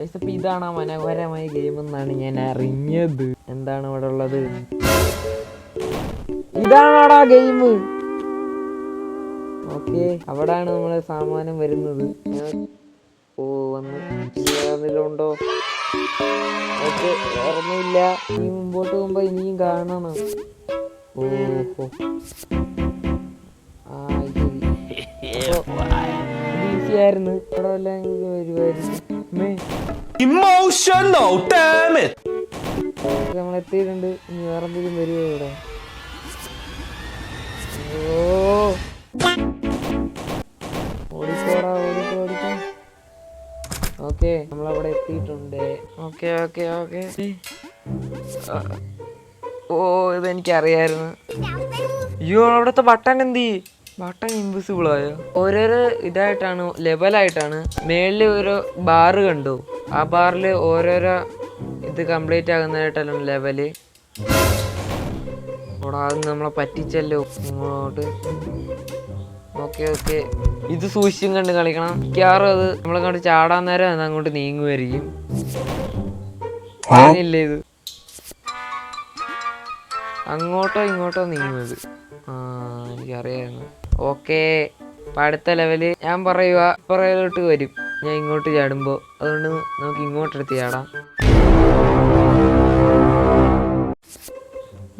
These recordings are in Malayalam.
അപ്പൊ ഇതാണ് ആ മനോഹരമായ ഗെയിം എന്നാണ് ഞാൻ അറിഞ്ഞത്. എന്താണ് ഇവിടെ ഉള്ളത്? ഇതാണോടാ ഗെയിം? ഓക്കെ, അവിടാണ് നമ്മളെ സാമാനം വരുന്നത്. ഓ വന്നിട്ടുണ്ടോ? ഓക്കെ, ഓർമ്മയില്ല. ഇനി മുമ്പോട്ട് പോകുമ്പോ ഇനിയും കാണണം. ഓഹോ, ആ ഈസി ആയിരുന്നു. ഇവിടെ വല്ലതും വരുമായിരുന്നു. നമ്മൾ എത്തിയിട്ടുണ്ട്. ഇനി വേറെ എന്തെങ്കിലും വരുമോ ഇവിടെ? ഓടിക്കോടാ, ഓടിക്കോ. ഓക്കെ, നമ്മളവിടെ എത്തിയിട്ടുണ്ട്. Okay okay okay. ഓ, ഇതെനിക്കറിയായിരുന്നു. അയ്യോ, അവിടുത്തെ ബട്ടൺ എന്തി? ബട്ടൺ ഇൻവിസിബിൾ ആയോ? ഓരോരോ ഇതായിട്ടാണ്, ലെവലായിട്ടാണ്. മേളിൽ ഓരോ ബാറ് കണ്ടു. ആ ബാറിൽ ഓരോരോ ഇത് കംപ്ലീറ്റ് ആകുന്നതായിട്ടല്ലോ ലെവല്. ഓടാ, അത് നമ്മളെ പറ്റിച്ചല്ലോ ഇങ്ങോട്ട്. ഓക്കെ ഓക്കെ, ഇത് സൂക്ഷിച്ചും കണ്ട് കളിക്കണം. മിക്കവാറും അത് നമ്മളങ്ങോട്ട് ചാടാൻ നേരം അത് അങ്ങോട്ട് നീങ്ങുമായിരിക്കും. പറഞ്ഞില്ലേ ഇത് അങ്ങോട്ടോ ഇങ്ങോട്ടോ നീങ്ങുന്നത്? എനിക്കറിയായിരുന്നു. ഓക്കെ, അപ്പം അടുത്ത ലെവല് ഞാൻ പറയുക, പുറകിലോട്ട് വരും ഞാൻ ഇങ്ങോട്ട് ചാടുമ്പോൾ. അതുകൊണ്ട് നമുക്ക് ഇങ്ങോട്ടെടുത്ത് ചാടാം.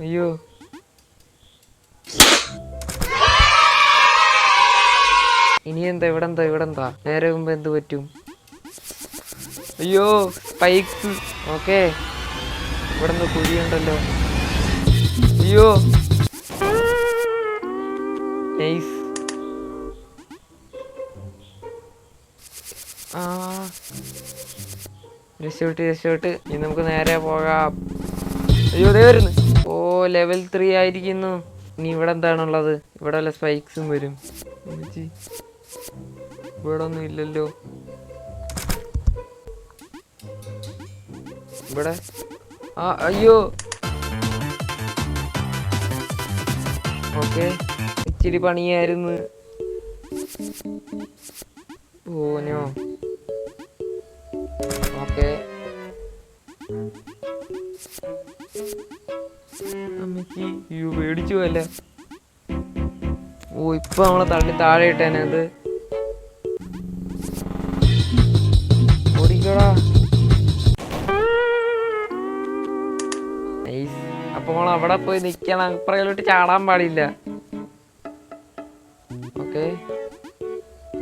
അയ്യോ, ഇനി ഇവിടെന്താ നേരെ മുമ്പ് എന്ത് പറ്റും? അയ്യോ, സ്പൈക്സ്. ഓക്കെ, ഇവിടെ എന്തോ കുഴിയുണ്ടല്ലോ. അയ്യോ, നൈസ്. രക്ഷപ്പെട്ട് ഇനി നമുക്ക് നേരെ പോകാം. അയ്യോ, ദേ വരുന്നു. ഓ, ലെവൽ 3 ആയിരിക്കുന്നു. ഇനി ഇവിടെ എന്താണുള്ളത്? ഇവിടെ വല്ല സ്പൈക്സും വരും. ഇവിടെ ഒന്നും ഇല്ലല്ലോ. ഇവിടെ അയ്യോ. ഓക്കെ, ഇച്ചിരി പണിയായിരുന്നു. ഓനോ. ഓക്കെ, അമ്മയ്ക്ക് പേടിച്ചു പോയല്ല. ഓ, ഇപ്പൊ നമ്മളെ തള്ളി താഴെ ഇട്ടേനത്. ഓടിക്കോടാ. അപ്പൊ നമ്മൾ അവിടെ പോയി നിക്കണം. അപ്പുറയിലോട്ട് ചാടാൻ പാടില്ല. ഓക്കെ,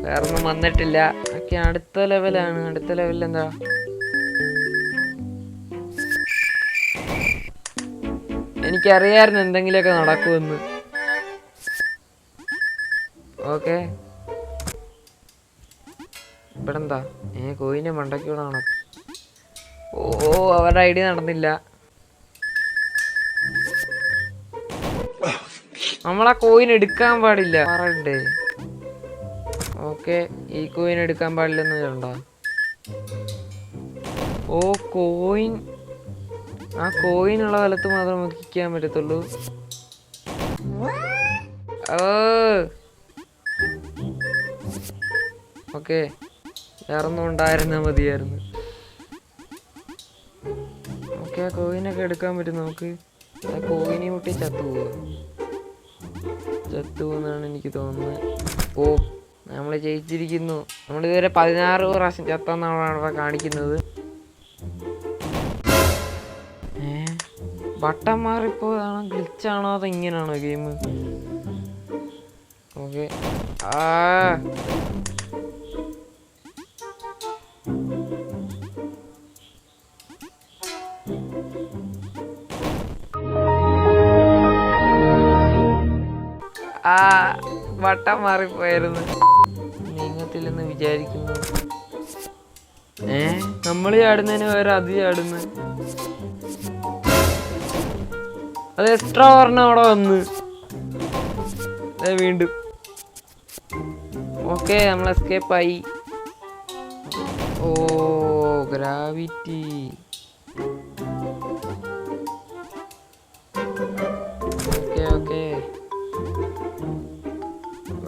വേറൊന്നും വന്നിട്ടില്ല. ഓക്കെ, അടുത്ത ലെവലാണ്. അടുത്ത ലെവലിൽ എന്താ? എനിക്കറിയായിരുന്നു എന്തെങ്കിലുമൊക്കെ നടക്കുമെന്ന്. ഓക്കെ, ഇവിടെ എന്താ? കോയിനെ മണ്ടയ്ക്കൂടെ നടക്കും. ഓ, അവരുടെ ഐഡിയ നടന്നില്ല. നമ്മളാ കോയിൻ എടുക്കാൻ പാടില്ല പറയണ്ടേ? ഓക്കെ, ഈ കോയിൻ എടുക്കാൻ പാടില്ലെന്ന് കണ്ടോ? ഓ, കോയിൻ ആ കോയിനുള്ള സ്ഥലത്ത് മാത്രം നമുക്ക് ഇരിക്കാൻ പറ്റത്തുള്ളൂ. ഓക്കെ, വേറൊന്നും ഉണ്ടായിരുന്നാ മതിയായിരുന്നു. ഓക്കെ, ആ കോയിനൊക്കെ എടുക്കാൻ പറ്റും നമുക്ക്. ആ കോയിനെ മുട്ടി ചത്തുപോകുന്നാണ് എനിക്ക് തോന്നുന്നത്. ഓ, നമ്മൾ ജയിച്ചിരിക്കുന്നു. നമ്മളിതുവരെ 16 പ്രാവശ്യം ചത്തെന്നാണ് അവിടെ കാണിക്കുന്നത്. ബട്ടൺ മാറിപ്പോയതാണോ, ഗ്ലിച്ചാണോ, അതോ ഇങ്ങനെയാണോ ഗെയിം? ഓക്കെ, ബട്ടൺ മാറിപ്പോയായിരുന്നു. നീങ്ങത്തില്ലെന്ന് വിചാരിക്കുന്നു. നമ്മൾ ചാടുന്നതിന് വേറെ അത് ചാടുന്നു. അത് എക്സ്ട്രാ പറഞ്ഞ അവിടെ വന്ന് വീണ്ടും. ഓക്കെ, നമ്മൾ എസ്കേപ്പ് ആയി. ഓ, ഗ്രാവിറ്റി. Okay okay.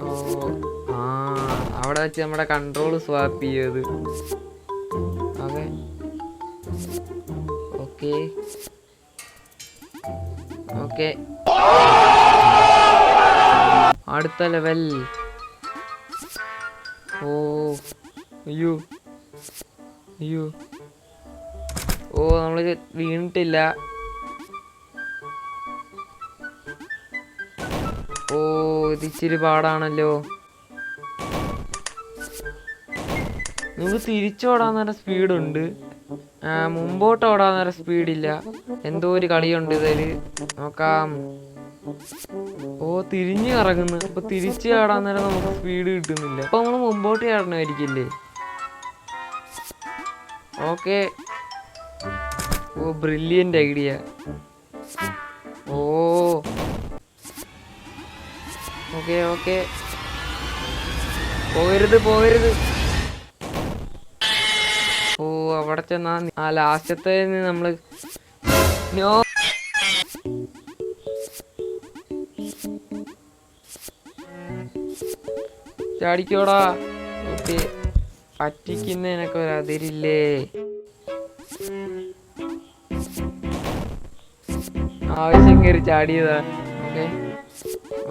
ഓ, അവിടെ വെച്ച് നമ്മുടെ കൺട്രോൾ സ്വാപ്പ് ചെയ്യത്. Okay, okay okay. അടുത്ത ലെവൽ. ഓ അയ്യോ അയ്യോ. ഓ നമ്മള് വീണിട്ടില്ല. ഓ ഇത് ഇച്ചിരി പാടാണല്ലോ. നമുക്ക് തിരിച്ചോടാൻ നേരം സ്പീഡുണ്ട്, മുമ്പോട്ട് ഓടാൻ നേരം സ്പീഡില്ല. എന്തോ ഒരു കളിയുണ്ട് ഇതില്. നോക്കാം. ഓ തിരിഞ്ഞു കറങ്ങുന്നു. അപ്പൊ തിരിച്ചു ചാടാൻ നേരം നമുക്ക് സ്പീഡ് കിട്ടുന്നില്ല. അപ്പൊ നമ്മള് മുമ്പോട്ട് ചാടണമായിരിക്കില്ലേ? ഓക്കെ. ഓ ബ്രില്യൻ്റ് ഐഡിയ. ഓ ഓക്കെ ഓക്കെ. പോകരുത് പോകരുത്. ഓ അവിടെ ചെന്നാ ആ ലാസ്റ്റത്തെ നമ്മള് നോ. ചാടിക്കോടാ. ഓക്കെ. പറ്റിക്കുന്നതിനൊക്കെ ഒരു അതിരില്ലേ? ആവശ്യം കയറി ചാടിയതാ. Okay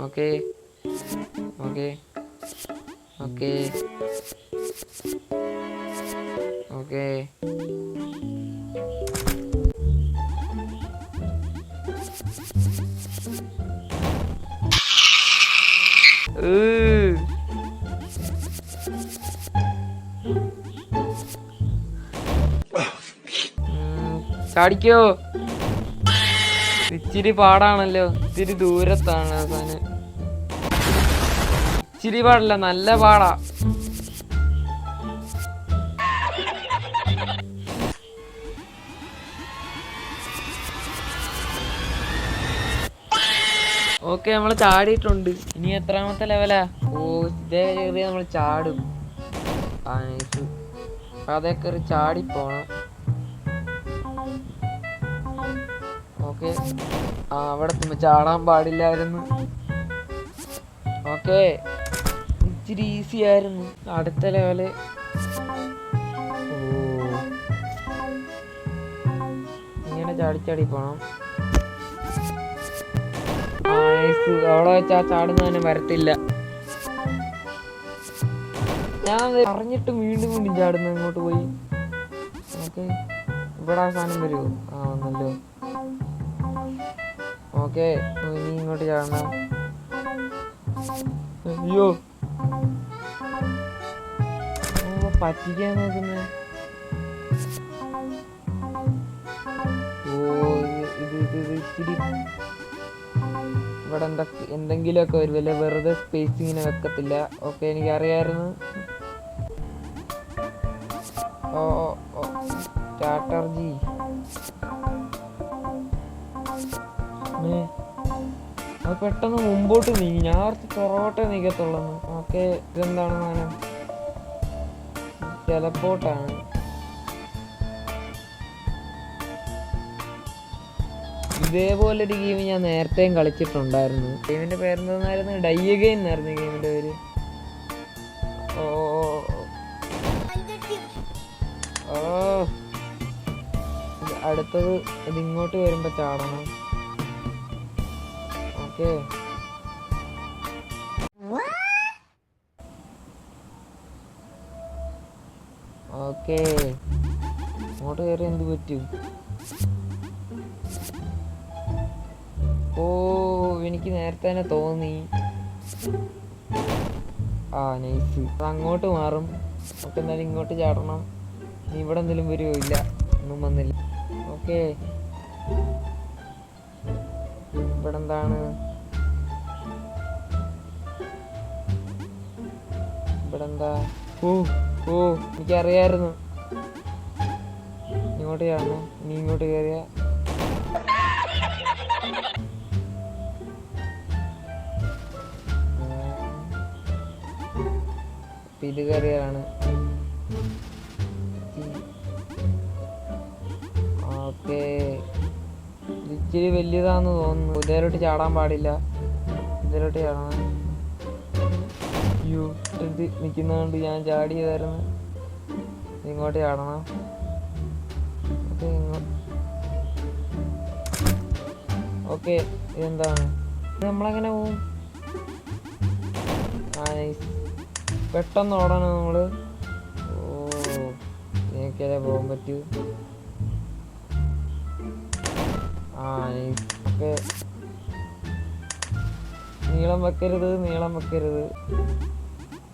okay okay okay okay. ചാടിക്കോ. ഇച്ചിരി പാടാണല്ലോ, ഇച്ചിരി ദൂരത്താണ് അവസാനം. ഇച്ചിരി പാടില്ല, നല്ല പാടാ. ഓക്കെ നമ്മള് ചാടിയിട്ടുണ്ട്. ഇനി എത്രാമത്തെ ലെവലാ? ഓ ഇതേ കയറി നമ്മൾ ചാടും. അതേ കയറി ചാടിപ്പോണം. ഓക്കെ. അവിടെ ചാടാൻ പാടില്ലായിരുന്നു. ഓക്കെ ഇച്ചിരി ഈസി ആയിരുന്നു. അടുത്ത ലെവല്. ഓ ഇങ്ങനെ ചാടി പോണം. അവിടെ വെച്ചാ ചാടുന്ന തന്നെ വരത്തില്ല. ഞാൻ അറിഞ്ഞിട്ട് വീണ്ടും വീണ്ടും ചാടുന്നു. ഇങ്ങോട്ട് പോയി. ഓക്കെ ഇവിടെ ആ സാധനം വരുമോ? ആ വന്നല്ലോ. ഓക്കെ ഇനി ഇങ്ങോട്ട് ചാടണം. അയ്യോ പറ്റിക്കാൻ നോക്കുന്നേ. ഓ ഇത് ഇച്ചിരി ഇവിടെ എന്തെങ്കിലുമൊക്കെ ഒരു വല്ല വെറുതെ സ്പേസ് ഇങ്ങനെ വെക്കത്തില്ല. ഓക്കെ എനിക്കറിയായിരുന്നു. ഓ ഓ ചാറ്റർജി. അത് പെട്ടെന്ന് മുമ്പോട്ട് നീങ്ങി. ഞാൻ ഓർത്ത് പുറകോട്ടേ നീക്കത്തുള്ളൂ. ഓക്കെ ഇതെന്താണ് സാധനം? ടെലപ്പോർട്ടാണ്. ഇതേപോലൊരു ഗെയിം ഞാൻ നേരത്തെയും കളിച്ചിട്ടുണ്ടായിരുന്നു. ഗെയിമിന്റെ പേരെന്തായിരുന്നു? ഡൈ അഗൈൻ എന്നായിരുന്നു ഗെയിമിന്റെ പേര്. ഓ ഓ അടുത്തത് ഇതിങ്ങോട്ട് വരുമ്പോ ചാടണം. ഓക്കെ ഓക്കെ അങ്ങോട്ട് കയറി എന്ത് പറ്റും? ഓ എനിക്ക് നേരത്തെ തന്നെ തോന്നി. ആ നൈസ്. അത് അങ്ങോട്ട് മാറും. നമുക്ക് എന്തായാലും ഇങ്ങോട്ട് ചാടണം. ഇനി ഇവിടെ എന്തെങ്കിലും വരുമോ? ഇല്ല, ഒന്നും വന്നില്ല. ഓക്കെ ഇവിടെ എന്താണ്? ഇവിടെ എന്താ? ഓ ഓ എനിക്കറിയായിരുന്നു. ഇങ്ങോട്ട് ചാടണം. ഇനി ഇങ്ങോട്ട് കയറിയ ഇത് കയറിയാണ്. ഓക്കെ ഇച്ചിരി വലിയതാന്ന് തോന്നുന്നു. ഇതിലോട്ട് ചാടാൻ പാടില്ല. ഇതിലോട്ട് ചാടണം. അയ്യോ ഇത് നിൽക്കുന്നതുകൊണ്ട് ഞാൻ ചാടിയതായിരുന്നു. ഇങ്ങോട്ട് ചാടണം. ഓക്കെ, ഇതെന്താണ്? ഇത് നമ്മളെങ്ങനെ പോവും? പെട്ടെന്ന് ഓടണം നമ്മള്. ഓ, എനിക്കതേ പോകാൻ പറ്റൂ. ഓക്കെ, നീളം വെക്കരുത്.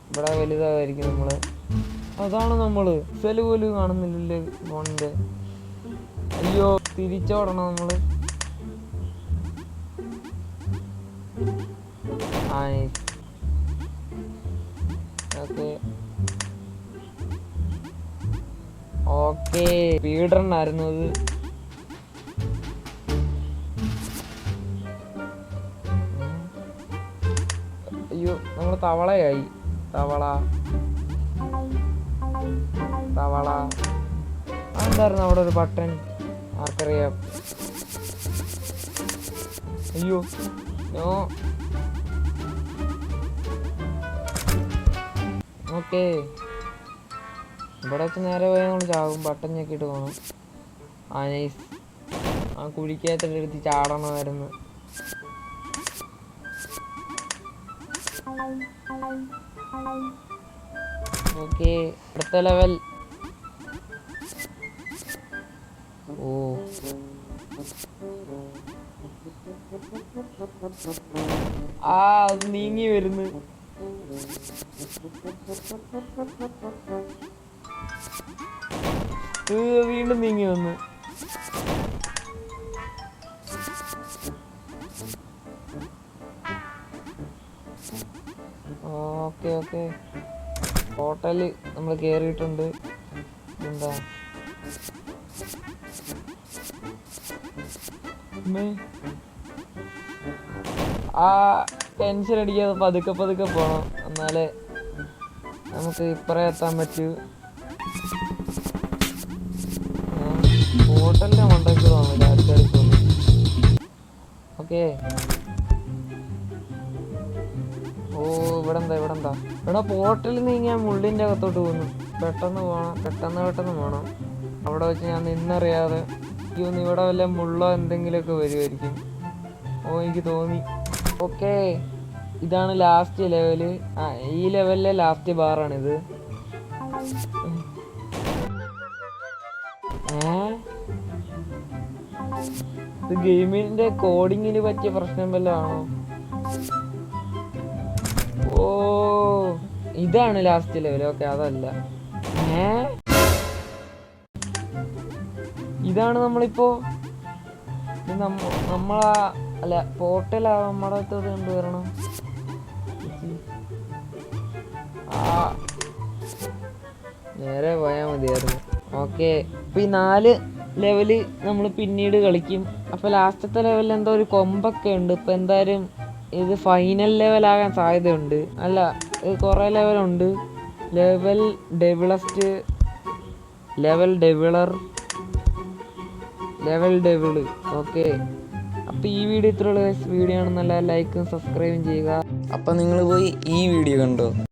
ഇവിടെ വലുതായിരിക്കും നമ്മള്. അതാണ് നമ്മള്. സെല് പോലും കാണുന്നില്ലല്ലേ ഫോണിന്റെ. അയ്യോ, തിരിച്ചോടണം നമ്മള്. ഓക്കെ, സ്പീഡ്റണ്ണായിരുന്നു അത്. അയ്യോ, നമ്മള് തവളയായി. തവള എന്തായിരുന്നു അവിടെ ഒരു ബട്ടൺ? ആർക്കറിയാം. അയ്യോ, നോ. ഓക്കെ, ഇവിടെ വെച്ച് നേരെ പോയാൽ നമ്മൾ ചാകും. ബട്ടൺ ഞെക്കിയിട്ട് പോകണം. നൈസ്. ആ കുഴിക്കകത്തിട്ട് എടുത്ത് ചാടണമായിരുന്നു. ഓക്കെ, അടുത്ത ലെവൽ. ഓ, അത് നീങ്ങി വരുന്നു. വീണ്ടും നീങ്ങി വന്നു. ഓക്കെ, ഹോട്ടല് നമ്മൾ കേറിയിട്ടുണ്ട്. എന്താ ആ ടെൻഷൻ അടിക്കാതെ പതുക്കെ പോണം. എന്നാലേ നമുക്ക് ഇപ്പറേ എത്താൻ പറ്റൂ. ഹോട്ടലിന്റെ മണ്ടയ്ക്ക് തോന്നില്ല, അടുത്തടി തോന്നി. ഓക്കെ, ഓ, ഇവിടെന്താ ഇവിടെ പോർട്ടലിൽ നിന്ന് ഞാൻ മുള്ളിന്റെ അകത്തോട്ട് പോകുന്നു. പെട്ടെന്ന് പോണം. അവിടെ വെച്ച് ഞാൻ നിന്നറിയാതെ ഇവിടെ വല്ല മുള്ളോ എന്തെങ്കിലുമൊക്കെ വരുമായിരിക്കും. ഓ, എനിക്ക് തോന്നി. ഓക്കെ, ഇതാണ് ലാസ്റ്റ് ലെവല്. ഈ ലെവലിലെ ലാസ്റ്റ് ബാറാണിത്. ഇത് ഗെയിമിന്റെ കോഡിങ്ങിന് പറ്റിയ പ്രശ്നം വല്ലതും ആണോ? ഓ, ഇതാണ് ലാസ്റ്റ് ലെവൽ. ഓക്കെ, അതല്ല. ഇതാണ് നമ്മളിപ്പോ നമ്മളാ അല്ല പോർട്ടലാ നമ്മുടെ അടുത്തോട്ട് കൊണ്ടുവരണം. നേരെ പോയാൽ മതിയായിരുന്നു. ഓക്കെ, അപ്പൊ ഈ 4 ലെവല് നമ്മൾ പിന്നീട് കളിക്കും. അപ്പൊ ലാസ്റ്റത്തെ ലെവലിൽ എന്തോ ഒരു കൊമ്പൊക്കെ ഉണ്ട്. ഇപ്പൊ എന്തായാലും ഇത് ഫൈനൽ ലെവലാകാൻ സാധ്യതയുണ്ട്. അല്ല, ഇത് കുറേ ലെവലുണ്ട്. ലെവൽ ഡെവിളർ. ഓക്കെ, അപ്പോൾ ഈ വീഡിയോ ഇത്രയുള്ള വീഡിയോ ആണെന്നല്ല, ലൈക്കും സബ്സ്ക്രൈബും ചെയ്യുക. അപ്പം നിങ്ങൾ പോയി ഈ വീഡിയോ കണ്ടോ.